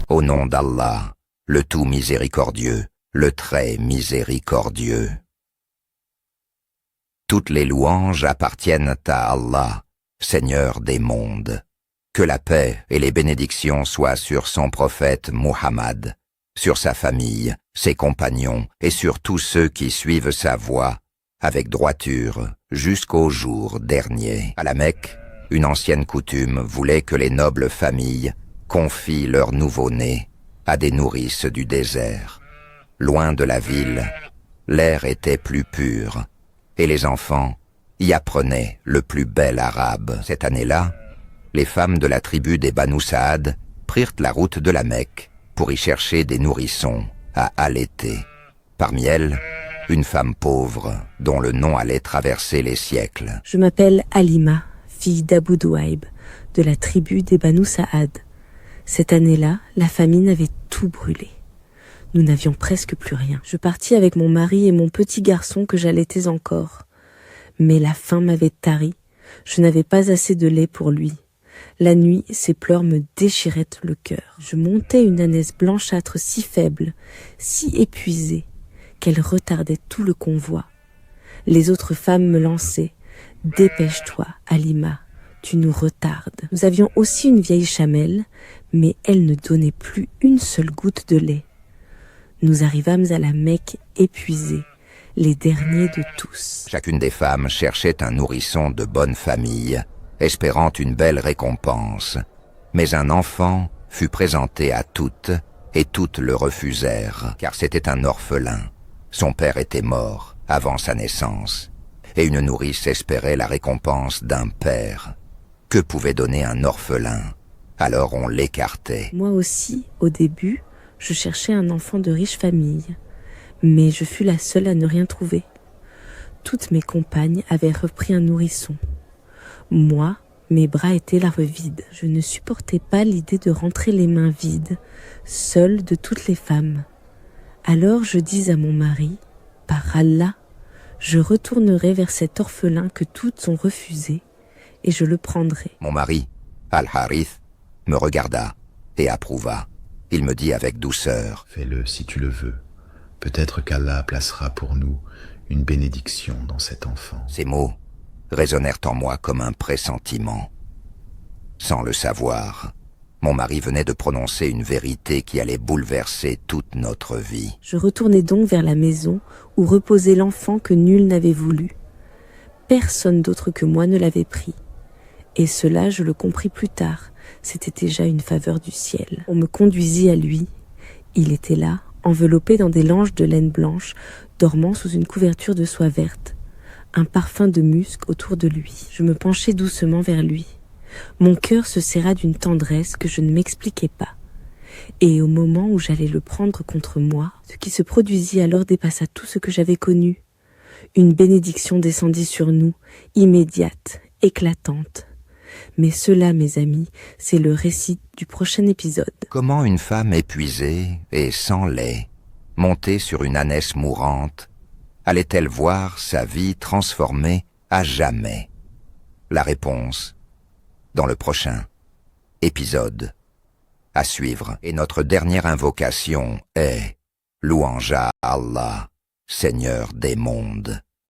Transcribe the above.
Au nom d'Allah, le tout miséricordieux, le très miséricordieux. Toutes les louanges appartiennent à Allah, Seigneur des mondes. Que la paix et les bénédictions soient sur son prophète Muhammad, sur sa famille, ses compagnons et sur tous ceux qui suivent sa voie, avec droiture, jusqu'au jour dernier. À la Mecque, une ancienne coutume voulait que les nobles familles confient leurs nouveau-nés à des nourrices du désert. Loin de la ville, l'air était plus pur, et les enfants y apprenaient le plus bel arabe. Cette année-là, les femmes de la tribu des Banu Saad prirent la route de la Mecque pour y chercher des nourrissons à allaiter. Parmi elles, une femme pauvre dont le nom allait traverser les siècles. Je m'appelle Halima, fille d'Abu Douaïb, de la tribu des Banu Saad. Cette année-là, la famine avait tout brûlé. Nous n'avions presque plus rien. Je partis avec mon mari et mon petit garçon que j'allaitais encore. Mais la faim m'avait tari. Je n'avais pas assez de lait pour lui. La nuit, ses pleurs me déchiraient le cœur. Je montais une ânesse blanchâtre si faible, si épuisée, qu'elle retardait tout le convoi. Les autres femmes me lançaient. « Dépêche-toi, Halima, tu nous retardes. » Nous avions aussi une vieille chamelle, mais elle ne donnait plus une seule goutte de lait. Nous arrivâmes à la Mecque épuisés, les derniers de tous. Chacune des femmes cherchait un nourrisson de bonne famille, espérant une belle récompense. Mais un enfant fut présenté à toutes, et toutes le refusèrent, car c'était un orphelin. Son père était mort avant sa naissance, et une nourrice espérait la récompense d'un père. Que pouvait donner un orphelin? Alors on l'écartait. Moi aussi, au début, je cherchais un enfant de riche famille, mais je fus la seule à ne rien trouver. Toutes mes compagnes avaient repris un nourrisson. Moi, mes bras étaient larves vides. Je ne supportais pas l'idée de rentrer les mains vides, seule de toutes les femmes. Alors je dis à mon mari, « Par Allah, je retournerai vers cet orphelin que toutes ont refusé, et je le prendrai. » Mon mari, Al-Harith, me regarda et approuva. Il me dit avec douceur, « Fais-le si tu le veux. Peut-être qu'Allah placera pour nous une bénédiction dans cet enfant. » Ces mots résonnèrent en moi comme un pressentiment. Sans le savoir, mon mari venait de prononcer une vérité qui allait bouleverser toute notre vie. Je retournai donc vers la maison où reposait l'enfant que nul n'avait voulu. Personne d'autre que moi ne l'avait pris. Et cela, je le compris plus tard. C'était déjà une faveur du ciel. On me conduisit à lui. Il était là, enveloppé dans des langes de laine blanche, dormant sous une couverture de soie verte. Un parfum de musc autour de lui. Je me penchai doucement vers lui. Mon cœur se serra d'une tendresse que je ne m'expliquais pas. Et au moment où j'allais le prendre contre moi, ce qui se produisit alors dépassa tout ce que j'avais connu. Une bénédiction descendit sur nous, immédiate, éclatante. Mais cela, mes amis, c'est le récit du prochain épisode. Comment une femme épuisée et sans lait, montée sur une ânesse mourante, allait-elle voir sa vie transformée à jamais? La réponse dans le prochain épisode à suivre. Et notre dernière invocation est « Louange à Allah, Seigneur des mondes ».